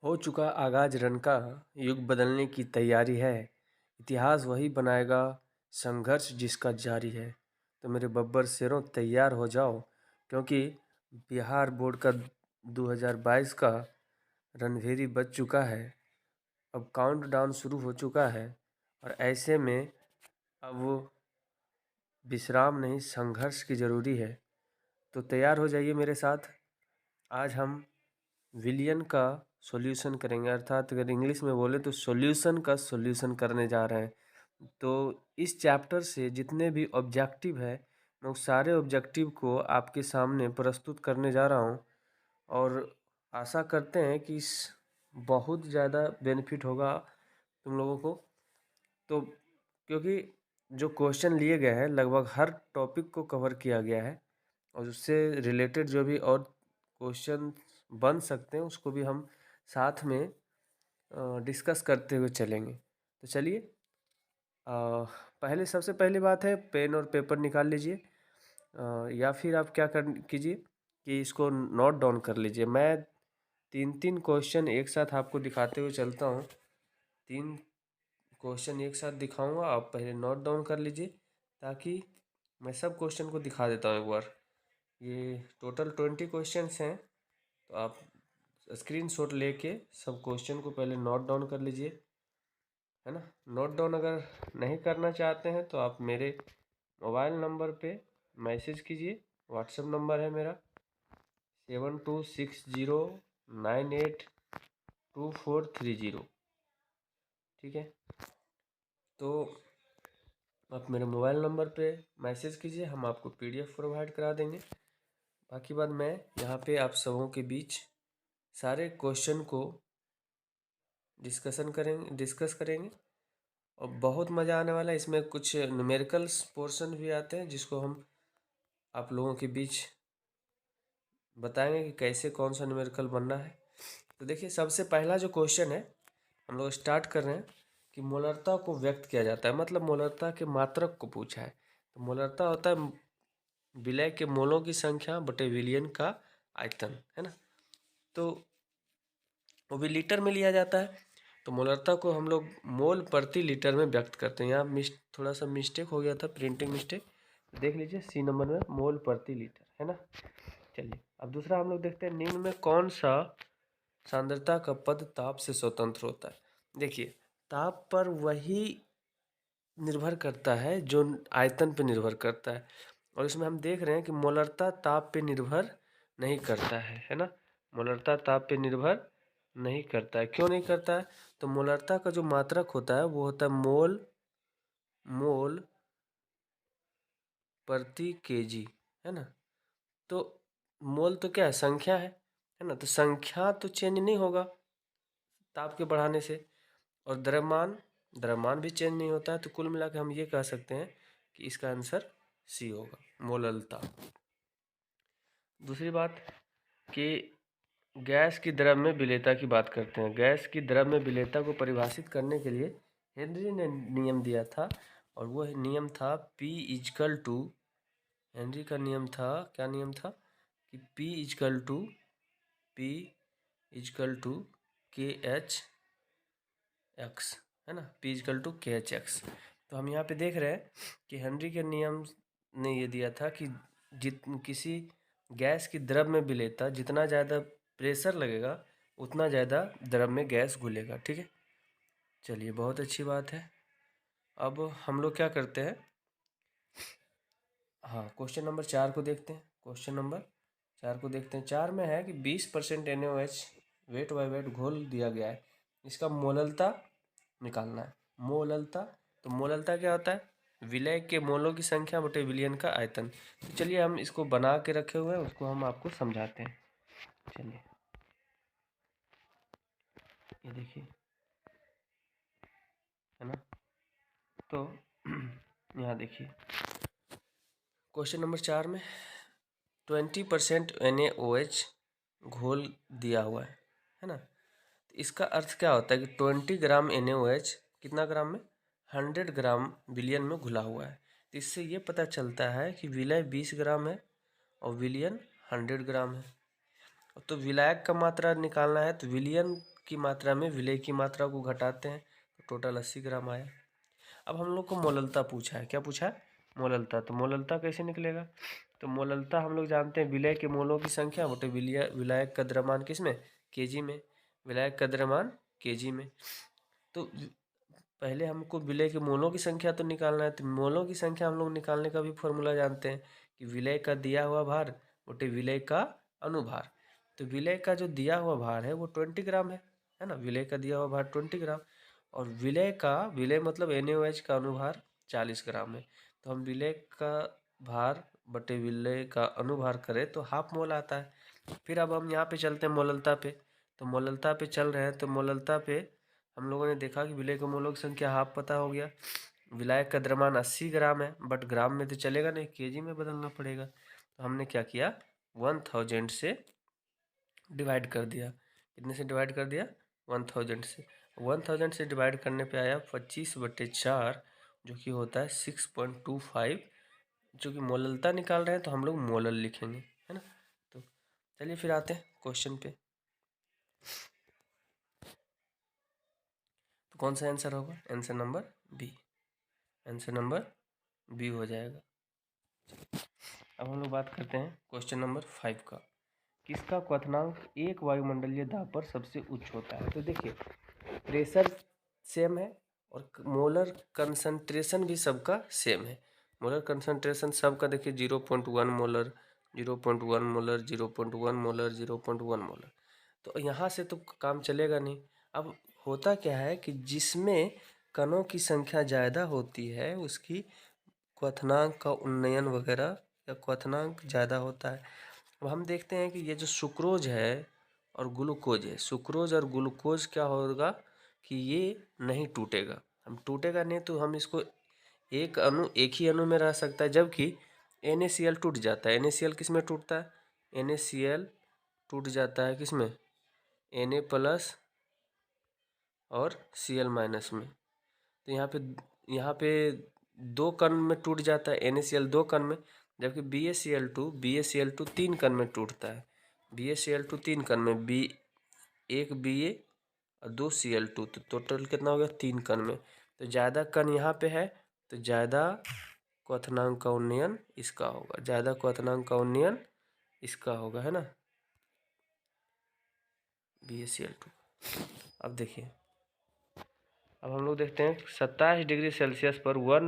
हो चुका आगाज रन का, युग बदलने की तैयारी है। इतिहास वही बनाएगा, संघर्ष जिसका जारी है। तो मेरे बब्बर शेरों तैयार हो जाओ, क्योंकि बिहार बोर्ड का 2022 का रणभेरी बज चुका है। अब काउंटडाउन शुरू हो चुका है और ऐसे में अब वो विश्राम नहीं, संघर्ष की ज़रूरी है। तो तैयार हो जाइए मेरे साथ। आज हम विलियन का सॉल्यूशन करेंगे, अर्थात अगर इंग्लिश में बोले तो सॉल्यूशन का सॉल्यूशन करने जा रहे हैं। तो इस चैप्टर से जितने भी ऑब्जेक्टिव है, मैं उस सारे ऑब्जेक्टिव को आपके सामने प्रस्तुत करने जा रहा हूँ और आशा करते हैं कि इस बहुत ज़्यादा बेनिफिट होगा तुम लोगों को। तो क्योंकि जो क्वेश्चन लिए गए हैं लगभग हर टॉपिक को कवर किया गया है और उससे रिलेटेड जो भी और क्वेश्चन बन सकते हैं उसको भी हम साथ में डिस्कस करते हुए चलेंगे। तो चलिए, पहले सबसे पहली बात है, पेन और पेपर निकाल लीजिए, या फिर आप क्या कर कीजिए कि इसको नोट डाउन कर लीजिए। मैं तीन तीन क्वेश्चन एक साथ आपको दिखाते हुए चलता हूँ। तीन क्वेश्चन एक साथ दिखाऊंगा, आप पहले नोट डाउन कर लीजिए ताकि मैं सब क्वेश्चन को दिखा देता हूँ एक बार। ये टोटल 20 क्वेश्चंस हैं, तो आप स्क्रीनशॉट लेके सब क्वेश्चन को पहले नोट डाउन कर लीजिए, है ना। नोट डाउन अगर नहीं करना चाहते हैं तो आप मेरे मोबाइल नंबर पे मैसेज कीजिए। व्हाट्सएप नंबर है मेरा 7260982430। ठीक है, तो आप मेरे मोबाइल नंबर पे मैसेज कीजिए, हम आपको PDF प्रोवाइड करा देंगे। बाकी बात मैं यहाँ पे आप सबों के बीच सारे क्वेश्चन को डिस्कस करेंगे और बहुत मज़ा आने वाला है। इसमें कुछ न्यूमेरिकल्स पोर्शन भी आते हैं जिसको हम आप लोगों के बीच बताएंगे कि कैसे कौन सा न्यूमेरिकल बनना है। तो देखिए, सबसे पहला जो क्वेश्चन है हम लोग स्टार्ट कर रहे हैं कि मोलरता को व्यक्त किया जाता है, मतलब मोलरता के मात्रक को पूछा है। तो मोलरता होता है विलय के मोलों की संख्या बटे विलयन का आयतन, है ना। तो वो भी लीटर में लिया जाता है। तो मोलरता को हम लोग मोल प्रति लीटर में व्यक्त करते हैं। यहाँ थोड़ा सा मिस्टेक हो गया था, प्रिंटिंग मिस्टेक, देख लीजिए C नंबर में मोल प्रति लीटर, है ना। चलिए, अब दूसरा हम लोग देखते हैं, निम्न में कौन सा सांद्रता का पद ताप से स्वतंत्र होता है। देखिए, ताप पर वही निर्भर करता है जो आयतन पे निर्भर करता है, और इसमें हम देख रहे हैं कि मोलरता ताप पे निर्भर नहीं करता है ना। मोलरता ताप पे निर्भर नहीं करता है। क्यों नहीं करता है? तो मोलरता का जो मात्रक होता है वो होता है मोल प्रति केजी, है ना। तो मोल तो क्या है, संख्या है ना। तो संख्या तो चेंज नहीं होगा ताप के बढ़ाने से, और द्रव्यमान भी चेंज नहीं होता है। तो कुल मिला के हम ये कह सकते हैं कि इसका आंसर C होगा, मोललता। दूसरी बात कि गैस की द्रव्य विलेयता की बात करते हैं। गैस की द्रव्य विलेयता को परिभाषित करने के लिए हेनरी ने नियम दिया था, और वो नियम था P इजकल टू, हेनरी का नियम था, क्या नियम था कि P is equal to KH x, है ना। P is equal to KH x. तो हम यहाँ पे देख रहे हैं कि हेनरी के नियम ने ये दिया था कि किसी गैस की द्रव्य में विलेयता, जितना ज़्यादा प्रेशर लगेगा उतना ज़्यादा द्रव्य में गैस घुलेगा। ठीक है, चलिए, बहुत अच्छी बात है। अब हम लोग क्या करते हैं, हाँ, क्वेश्चन नंबर 4 को देखते हैं। क्वेश्चन नंबर 4 को देखते हैं। 4 में है कि 20% NaOH वेट बाय वेट घोल दिया गया है, इसका मोललता निकालना है। मोललता, तो मोललता क्या होता है, विलय के मोलों की संख्या बटे विलयन का आयतन। तो चलिए, हम इसको बना के रखे हुए हैं, उसको हम आपको समझाते हैं। चलिए, ये देखिए, है ना। तो यहाँ देखिए, क्वेश्चन नंबर 4 में 20% NaOH घोल दिया हुआ है ना। तो इसका अर्थ क्या होता है कि 20 ग्राम NaOH कितना ग्राम में, 100 ग्राम विलयन में घुला हुआ है। तो इससे ये पता चलता है कि विलय 20 ग्राम है और विलयन 100 ग्राम है। तो विलायक का मात्रा निकालना है, तो विलयन की मात्रा में विलेय की मात्रा को घटाते हैं तो टोटल 80 ग्राम आया। अब हम लोग को मोललता पूछा है, क्या पूछा है? मोललता। तो मोललता कैसे निकलेगा? तो मोललता हम लोग जानते हैं विलेय के मोलों की संख्या बटे विलायक का द्रव्यमान किसमें? केजी में। विलायक का द्रव्यमान केजी में। तो पहले हमको विलेय के मोलों की संख्या तो निकालना है, तो मोलों की संख्या हम लोग निकालने का भी फॉर्मूला जानते हैं कि विलेय का दिया हुआ भार बटे विलेय का अनुभार। तो विलेय का जो दिया हुआ भार है वो 20 ग्राम है ना। विलेय का दिया हुआ भार 20 ग्राम और विलेय मतलब NaOH का अनुभार 40 ग्राम है। तो हम विलेय का भार बटे विलेय का अनुभार करें तो हाफ मोल आता है। फिर अब हम यहाँ पे चलते हैं मोललता पे। तो मोललता पे चल रहे हैं, तो मोललता पे हम लोगों ने देखा कि विलेय के मोलों की संख्या हाफ पता हो गया। विलायक का द्रव्यमान 80 ग्राम है, बट ग्राम में तो चलेगा नहीं, केजी में बदलना पड़ेगा। तो हमने क्या किया, 1000 से डिवाइड कर दिया। कितने से डिवाइड कर दिया? 1000 से। 1000 से डिवाइड करने पे आया 25/4, जो कि होता है 6.25। जो कि मोललता निकाल रहे हैं तो हम लोग मोलल लिखेंगे, है ना। तो चलिए फिर आते हैं क्वेश्चन पे। तो कौन सा आंसर होगा? Answer number B. Answer number B हो जाएगा। अब हम लोग बात करते हैं क्वेश्चन नंबर 5 का। किसका क्वथनांक एक वायुमंडलीय दाब पर सबसे उच्च होता है? तो देखिए, प्रेशर सेम है और मोलर कंसंट्रेशन भी सबका सेम है। मोलर कंसंट्रेशन सबका देखिए 0.1 मोलर, 0.1 मोलर, 0.1 मोलर, 0.1 मोलर। तो यहाँ से तो काम चलेगा नहीं। अब होता क्या है कि जिसमें कणों की संख्या ज़्यादा होती है उसकी क्वथनांक का उन्नयन वगैरह या क्वथनांक ज़्यादा होता है। अब हम देखते हैं कि ये जो सुक्रोज है और ग्लूकोज है, सुक्रोज और ग्लूकोज क्या होगा कि ये नहीं टूटेगा। हम टूटेगा नहीं तो हम इसको एक ही अणु में रह सकता है, जबकि NaCl टूट जाता है। NaCl किस में टूटता है? NaCl टूट जाता है किस में? Na प्लस और Cl माइनस में। तो यहाँ पे दो कण में टूट जाता है NaCl, दो कण में, जबकि BaCl2 तीन कण में टूटता है। BaCl2 तीन कण में, एक Ba और दो Cl2, तो टोटल कितना हो गया? तीन कण में। तो ज़्यादा कण यहाँ पे है तो ज़्यादा क्वथनांक का उन्नयन इसका होगा, ज़्यादा क्वथनांक का उन्नयन इसका होगा, है ना, BaCl2। अब देखिए, अब हम लोग देखते हैं 27 डिग्री सेल्सियस पर 1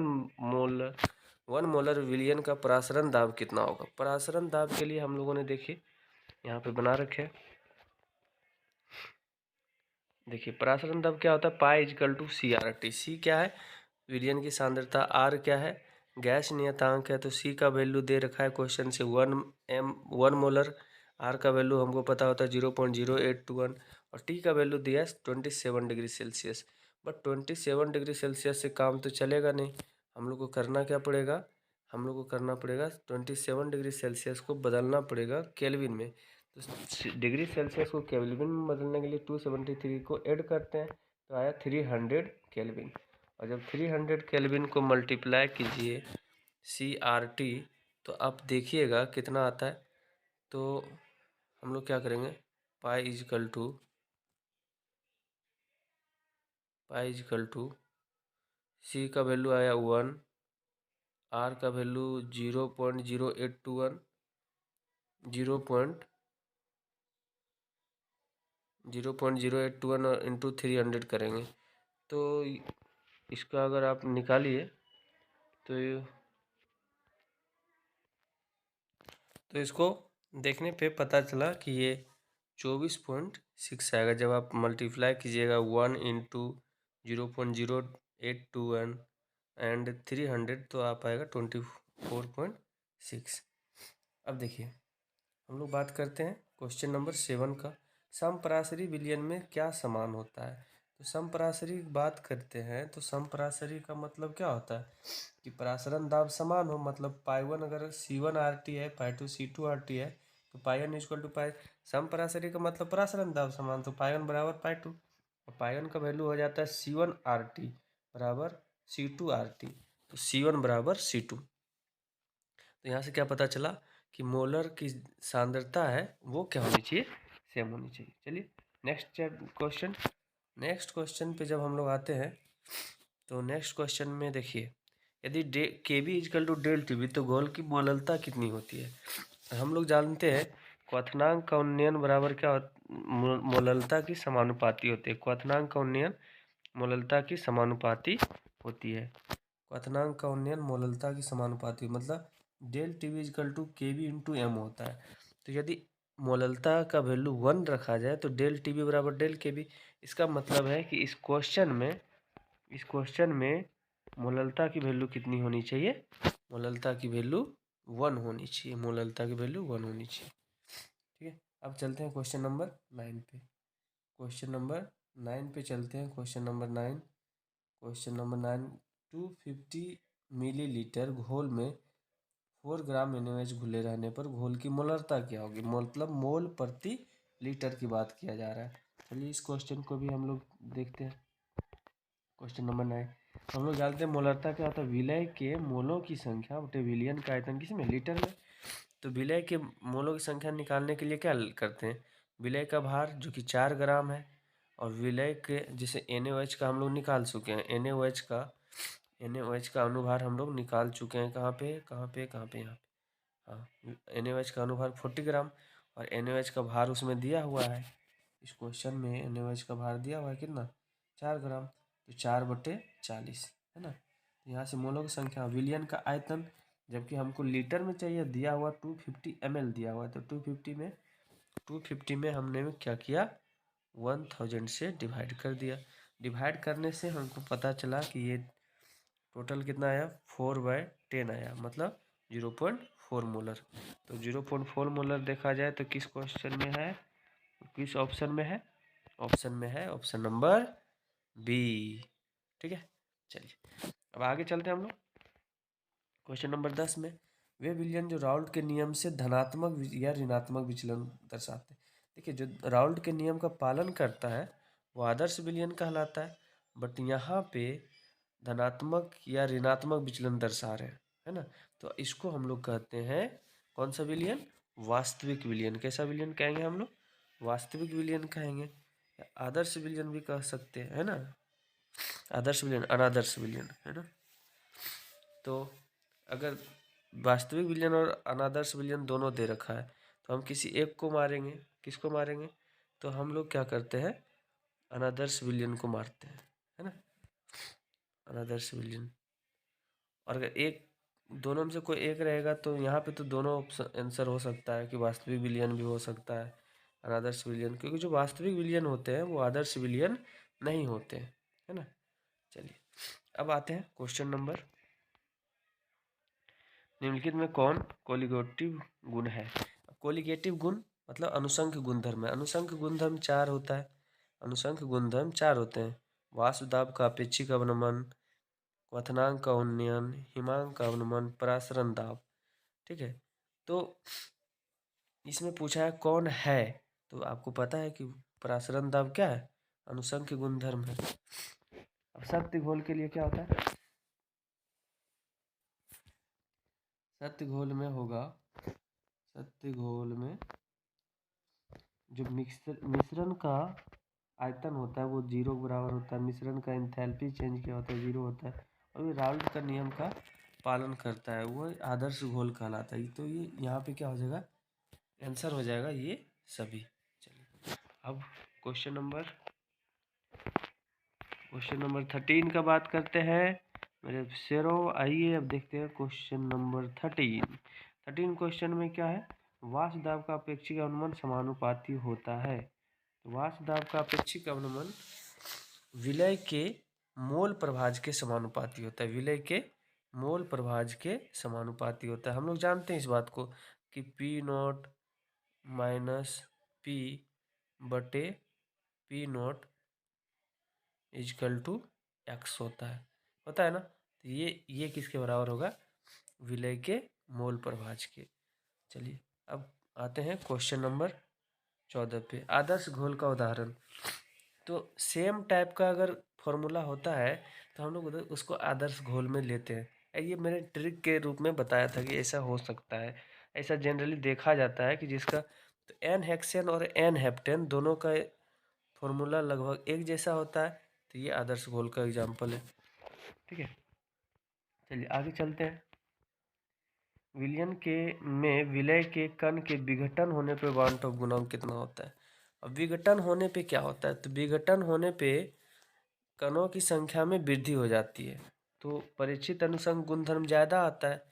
मोलर विलयन का परासरण दाब कितना होगा? परासरण दाब के लिए हम लोगों ने देखिए यहाँ पे बना रखे हैं। देखिए परासरण दाब क्या होता है? π = CRT। क्या है? विलयन की सांद्रता। R क्या है? गैस नियतांक है। तो C का वैल्यू दे रखा है क्वेश्चन से 1 मोलर। R का वैल्यू हमको पता होता है 0.0821 और T का वैल्यू दिया है 27 degree Celsius. But 27 degree Celsius से काम तो चलेगा नहीं। हम लोग को करना क्या पड़ेगा? हम लोग को करना पड़ेगा 27 डिग्री सेल्सियस को बदलना पड़ेगा केल्विन में। तो डिग्री सेल्सियस को केल्विन में बदलने के लिए 273 को ऐड करते हैं तो आया 300 केल्विन। और जब 300 केल्विन को मल्टीप्लाई कीजिए CRT तो आप देखिएगा कितना आता है। तो हम लोग क्या करेंगे, π = C का वैल्यू आया 1, R का वैल्यू 0.0821, 0.0821 और इंटू 300 करेंगे तो इसका अगर आप निकालिए तो इसको देखने पे पता चला कि ये 24.6 आएगा। जब आप मल्टीप्लाई कीजिएगा 1 इंटू 0.0821 एंड 300 तो आप आएगा 24.6। अब देखिए हम लोग बात करते हैं क्वेश्चन नंबर 7 का। समपराशरी विलयन में क्या समान होता है? तो समपराशरी की बात करते हैं तो समपराशरी का मतलब क्या होता है कि परासरण दाब समान हो। मतलब π1 अगर C1RT है, π2 C2RT है तो πn = π। समपराशरी का मतलब परासरण दाब समान, तो π1 = π2 और πn का वैल्यू हो जाता है C1RT = C2RT। तो C1 = C2। तो यहाँ से क्या पता चला कि मोलर की सांद्रता है वो क्या होनी चाहिए? सेम होनी चाहिए। चलिए नेक्स्ट क्वेश्चन पे जब हम लोग आते हैं तो नेक्स्ट क्वेश्चन में देखिए, यदि K B is equal to del T B तो घोल की मोललता कितनी होती है। हम लोग जानते हैं क्वथनांक का उन्नयन बराबर क्या मोललता की समानुपाती होती है। क्वथनांक का उन्नयन मोललता की समानुपाती होती है। क्वथनांक का उन्नयन मोललता की समानुपाती मतलब del T B is equal to K B into M होता है। तो यदि मोललता का वैल्यू 1 रखा जाए तो डेल टी बी बराबर डेल के बी। इसका मतलब है कि इस क्वेश्चन में मोललता की वैल्यू कितनी होनी चाहिए, मोललता की वैल्यू 1 होनी चाहिए, मोललता की वैल्यू 1 होनी चाहिए। ठीक है, अब चलते हैं क्वेश्चन नंबर 9 पे। क्वेश्चन नंबर 9 पे चलते हैं। क्वेश्चन नंबर 9 250 मिलीलीटर घोल में 4 ग्राम NaOH घुले रहने पर घोल की मोलरता क्या होगी। मतलब मोल प्रति लीटर की बात किया जा रहा है। चलिए इस क्वेश्चन को भी हम लोग देखते हैं। क्वेश्चन नंबर 9 हम लोग जानते हैं मोलरता क्या होता है, विलय के मोलों की संख्या बटे विलयन का आयतन किसमें, लीटर में। तो विलय के मोलों की संख्या निकालने के लिए क्या करते हैं, विलय का भार जो कि 4 ग्राम है और विलय के जैसे NaOH का हम लोग निकाल चुके हैं। NaOH का अनुभार हम लोग निकाल चुके हैं। कहाँ पे यहाँ पे हाँ, NaOH का अनुभार 40 ग्राम और NaOH का भार उसमें दिया हुआ है। इस क्वेश्चन में NaOH का भार दिया हुआ है कितना, 4 ग्राम। तो 4/40 है ना। तो यहाँ से मोलों की संख्या, विलियन का आयतन, जबकि हमको लीटर में चाहिए, दिया हुआ 250 ml दिया हुआ है। तो 250 में हमने क्या किया, 1000 से डिवाइड कर दिया। डिवाइड करने से हमको पता चला कि ये टोटल कितना आया, 4/10 आया, मतलब 0.4 मोलर। तो 0.4 मोलर देखा जाए तो किस क्वेश्चन में है, किस ऑप्शन में है, ऑप्शन नंबर बी। ठीक है, चलिए अब आगे चलते हैं हम लोग। क्वेश्चन नंबर 10 में वे विलयन जो राउल्ट के नियम से धनात्मक या ऋणात्मक विचलन दर्शाते हैं। देखिए जो राउल्ट के नियम का पालन करता है वो आदर्श विलयन कहलाता है, बट यहाँ पे धनात्मक या ऋणात्मक विचलन दर्शा रहे हैं, है ना। तो इसको हम लोग कहते हैं कौन सा विलयन, वास्तविक विलयन। कैसा विलयन कहेंगे हम लोग, वास्तविक विलयन कहेंगे, आदर्श विलयन भी कह सकते हैं, है ना। आदर्श विलयन, अनादर्श विलयन, है ना। तो अगर वास्तविक विलयन और अनादर्श विलयन दोनों दे रखा है तो हम किसी एक को मारेंगे। किसको मारेंगे, तो हम लोग क्या करते हैं, अनादर्श विलयन को मारते हैं, है ना, अनादर्श विलयन। और अगर एक दोनों में से कोई एक रहेगा तो यहाँ पे तो दोनों ऑप्शन आंसर हो सकता है कि वास्तविक विलयन भी हो सकता है, अनादर्श विलयन, क्योंकि जो वास्तविक विलयन होते हैं वो आदर्श विलयन नहीं होते हैं, है ना। चलिए अब आते हैं क्वेश्चन नंबर, निम्नलिखित में कौन कोलिगेटिव गुण है। कोलिगेटिव गुण मतलब अनुसंख्य गुणधर्म है। अनुसंख्य गुणधर्म 4 होता है, अनुसंख्य गुणधर्म 4 होते हैं, वाष्पदाब का अपेक्षिक अवनमन, क्वथनांक का उन्नयन, हिमांक का अवनमन, परासरण दाब। ठीक है, तो इसमें पूछा है कौन है, तो आपको पता है कि परासरण दाब क्या है, अनुसंख्य गुणधर्म है। अब सत्य घोल के लिए क्या होता है, सत्य घोल में होगा, सत्य घोल में जो मिश्रण का आयतन होता है वो 0 के बराबर होता है, मिश्रण का एंथैल्पी चेंज क्या होता है, 0 होता है, और ये राउल्ट का नियम का पालन करता है, वो आदर्श घोल कहलाता है। तो ये यहाँ पे क्या हो जाएगा, आंसर हो जाएगा ये सभी। चलिए अब क्वेश्चन नंबर 13 का बात करते हैं मेरे शेरों। आइए अब देखते हैं क्वेश्चन नंबर 13 क्वेश्चन में क्या है, वाष्प दाब का अपेक्षिक अवनमन समानुपाती होता है। तो वाष्प दाब का अपेक्षिक अवनमन विलय के मोल प्रभाज के समानुपाती होता है, विलय के मोल प्रभाज के समानुपाती होता है। हम लोग जानते हैं इस बात को कि P0 माइनस P बटे P0 इजकल टू एक्स होता है ना। तो ये किसके बराबर होगा, विलय के मोल प्रभाज के। चलिए अब आते हैं क्वेश्चन नंबर 14 पे, आदर्श घोल का उदाहरण। तो सेम टाइप का अगर फॉर्मूला होता है तो हम लोग उधर उसको आदर्श घोल में लेते हैं। ये मैंने ट्रिक के रूप में बताया था कि ऐसा हो सकता है, ऐसा जनरली देखा जाता है कि जिसका तो एन हेक्सेन और एन हेप्टेन दोनों का फॉर्मूला लगभग एक जैसा होता है, तो ये आदर्श घोल का एग्जाम्पल है। ठीक है, चलिए आगे चलते हैं। विलयन के में विलय के कण के विघटन होने पे वांट ऑफ गुणांक कितना होता है। अब विघटन होने पे क्या होता है, तो विघटन होने पे कणों की संख्या में वृद्धि हो जाती है, तो परीक्षित अनुसंग गुणधर्म ज़्यादा आता है।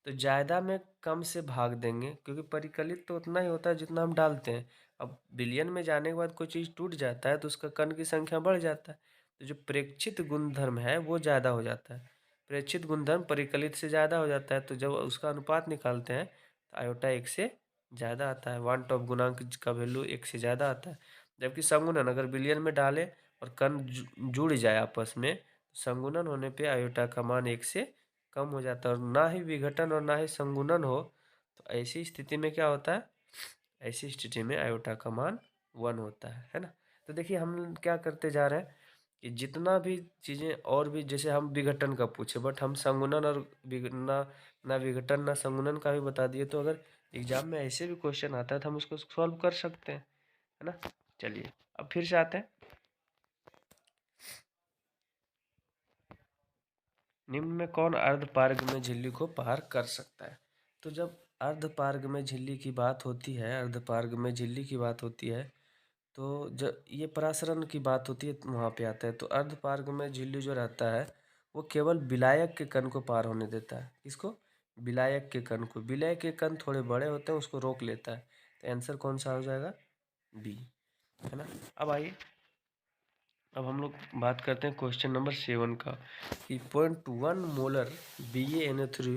तो ज़्यादा में कम से भाग देंगे, क्योंकि परिकलित तो उतना ही होता है जितना हम डालते हैं। अब विलयन में जाने के बाद कोई चीज़ टूट जाता है तो उसका कण की संख्या बढ़ जाता है, तो जो प्रेक्षित गुणधर्म है वो ज़्यादा हो जाता है। प्रेक्षित गुणधर्म परिकलित से ज़्यादा हो जाता है, तो जब उसका अनुपात निकालते हैं तो आयोटा एक से ज़्यादा आता है, वन टॉप गुणांक का वैल्यू एक से ज़्यादा आता है। जबकि संगुणन अगर विलयन में डाले और कण जुड़ जाए आपस में, संगुणन होने पे आयोटा का मान एक से कम हो जाता है। और ना ही विघटन और ना ही संगुणन हो, तो ऐसी स्थिति में क्या होता है, ऐसी स्थिति में आयोटा का मान 1 होता है ना। तो देखिए हम क्या करते जा रहे हैं कि जितना भी चीज़ें और भी, जैसे हम विघटन का पूछे बट हम संगुणन और ना विघटन ना संगुणन का भी बता दिए, तो अगर एग्जाम में ऐसे भी क्वेश्चन आता है तो हम उसको सॉल्व कर सकते हैं, है ना। चलिए अब फिर से आते हैं। निम्न में कौन अर्धपारग में झिल्ली को पार कर सकता है। तो जब अर्धपारग में झिल्ली की बात होती है, अर्धपारग में झिल्ली की बात होती है, तो जब ये परासरण की बात होती है वहाँ पे आता है। तो अर्धपारग में झिल्ली जो रहता है वो केवल विलायक के कण को पार होने देता है। किसको? विलायक के कण को। विलय के कण थोड़े बड़े होते हैं, उसको रोक लेता है। तो आंसर कौन सा हो जाएगा? बी, है ना। अब आइए, अब हम लोग बात करते हैं क्वेश्चन नंबर 7 का, कि 0.1 मोलर BaNO3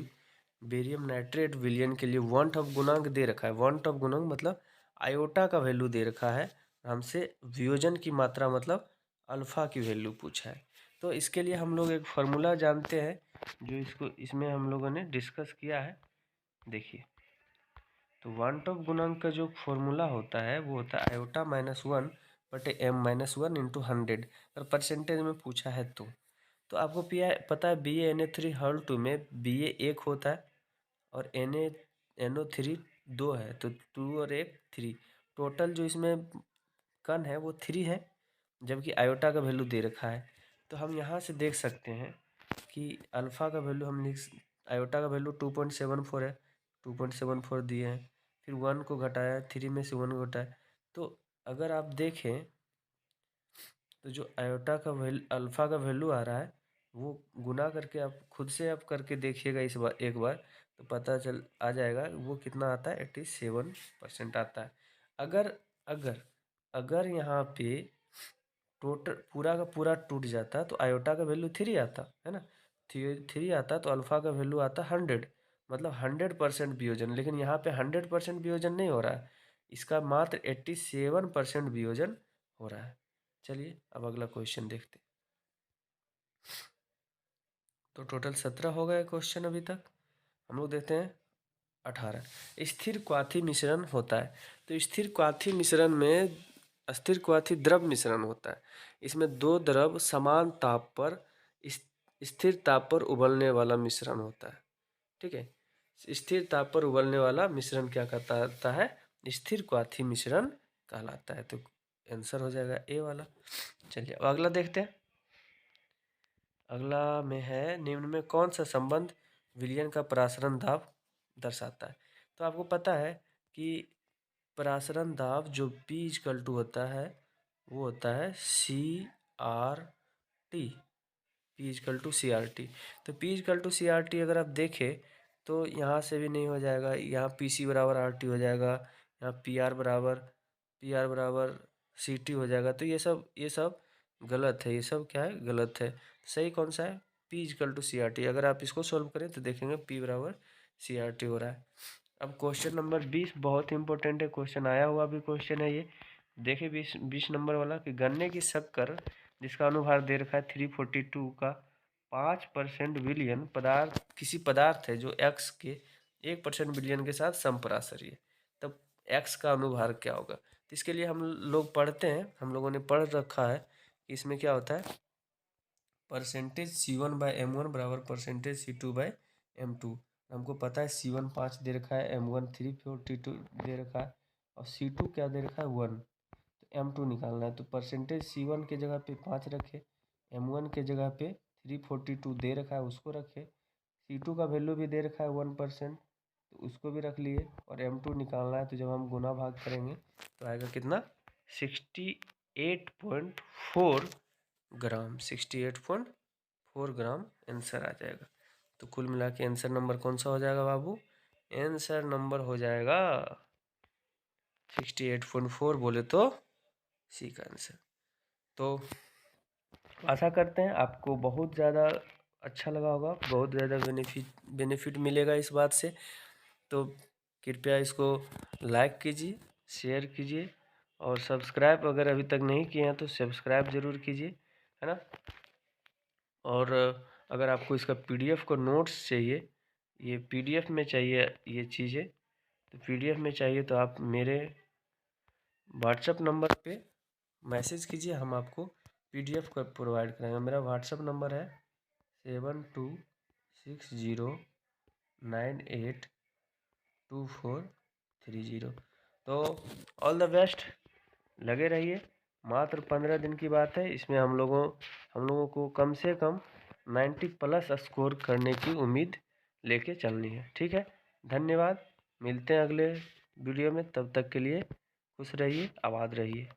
बेरियम नाइट्रेट विलयन के लिए वांट ऑफ गुणांक दे रखा है। वांट ऑफ गुणांक मतलब आयोटा का वैल्यू दे रखा है, हमसे वियोजन की मात्रा मतलब अल्फा की वैल्यू पूछा है। तो इसके लिए हम लोग एक फार्मूला जानते हैं, जो इसको इसमें हम लोगों ने डिस्कस किया है। देखिए, तो वांट ऑफ गुणांक का जो फॉर्मूला होता है वो होता है आयोटा -1 बटे m-1 इंटू 100। और परसेंटेज में पूछा है तो आपको पता है BaNO3 हॉल 2 में Ba 1 होता है और NaNO3 2 है, तो 2 और 1 3, टोटल जो इसमें कण है वो 3 है, जबकि आयोटा का वैल्यू दे रखा है। तो हम यहाँ से देख सकते हैं कि अल्फ़ा का वैल्यू हम लिख, आयोटा का वैल्यू 2.74 है, 2.74 दिए हैं। फिर 1 को घटाया, 3 में से 1 को घटाया। तो अगर आप देखें तो जो आयोटा का वैल्यू, अल्फ़ा का वैल्यू आ रहा है, वो गुना करके आप खुद से आप करके देखिएगा इस बार, एक बार, तो पता चल आ जाएगा वो कितना आता है, 87% आता है। अगर अगर अगर यहाँ पे टोटल पूरा का पूरा टूट जाता तो आयोटा का वैल्यू 3 आता, है ना। 3 आता तो अल्फ़ा का वैल्यू आता 100, मतलब 100% वियोजन। लेकिन यहाँ पे 100% वियोजन नहीं हो रहा है, इसका मात्र 87% वियोजन हो रहा है। चलिए अब अगला क्वेश्चन देखते हैं। तो टोटल 17 हो गए क्वेश्चन अभी तक, हम लोग देखते हैं 18। स्थिर क्वाथी मिश्रण होता है। तो स्थिर क्वाथी मिश्रण में, स्थिर क्वाथी द्रव मिश्रण होता है। इसमें दो द्रव समान ताप पर स्थिर ताप पर उबलने वाला मिश्रण होता है। ठीक है, स्थिर ताप पर उबलने वाला मिश्रण क्या कहता है? स्थिर क्वाथी मिश्रण कहलाता है। तो आंसर हो जाएगा ए वाला। चलिए अब अगला देखते हैं। अगला में है, निम्न में कौन सा संबंध विलयन का परासरण दाब दर्शाता है। तो आपको पता है कि परासरण दाब जो P= होता है वो होता है CRT। P=CRT। तो P=CRT अगर आप देखें तो यहाँ से भी नहीं हो जाएगा, यहाँ PC = RT हो जाएगा, यहाँ PR = CT हो जाएगा। तो ये सब गलत है, ये सब क्या है, गलत है। सही कौन सा है? P=CRT। अगर आप इसको सॉल्व करें तो देखेंगे P=CRT हो रहा है। अब क्वेश्चन नंबर 20 बहुत इंपॉर्टेंट है, क्वेश्चन आया हुआ भी क्वेश्चन है ये। देखिए 20 नंबर वाला, कि गन्ने की शक्कर जिसका अनुभार दे रखा है 342 का 5% विलयन पदार्थ, किसी पदार्थ है जो x के 1% विलयन के साथ समपराशरी है, तब x का अनुभार क्या होगा। तो इसके लिए हम लोग पढ़ते हैं, हम लोगों ने पढ़ रखा है कि इसमें क्या होता है, परसेंटेज C1/m1 बराबर परसेंटेज C2/m2। हमको पता है C1 5 दे रखा है, m1 342 दे रखा है, और C2 क्या दे रखा है, 1। तो M2 निकालना है। तो परसेंटेज C1 के जगह पे 5 रखे, M1 के जगह पे 342 दे रखा है उसको रखे, C2 का वैल्यू भी दे रखा है 1%, तो उसको भी रख लिए। और M2 निकालना है, तो जब हम गुना भाग करेंगे तो आएगा कितना, 68.4 ग्राम, 68.4 ग्राम आंसर आ जाएगा। तो कुल मिला के आंसर नंबर कौन सा हो जाएगा बाबू, आंसर नंबर हो जाएगा 68.4 बोले तो सी का आंसर। तो आशा करते हैं आपको बहुत ज़्यादा अच्छा लगा होगा, बहुत ज़्यादा बेनिफिट मिलेगा इस बात से। तो कृपया इसको लाइक कीजिए, शेयर कीजिए, और सब्सक्राइब अगर अभी तक नहीं किए हैं तो सब्सक्राइब ज़रूर कीजिए, है ना। और अगर आपको इसका PDF को नोट्स चाहिए, ये PDF में चाहिए ये चीज़ें, तो PDF में चाहिए तो आप मेरे व्हाट्सएप नंबर पे मैसेज कीजिए, हम आपको PDF को प्रोवाइड करेंगे। मेरा व्हाट्सएप नंबर है 7260982430। तो ऑल द बेस्ट, लगे रहिए। मात्र 15 दिन की बात है, इसमें हम लोगों को कम से कम 90+ स्कोर करने की उम्मीद लेके चलनी है। ठीक है, धन्यवाद। मिलते हैं अगले वीडियो में, तब तक के लिए खुश रहिए, आबाद रहिए।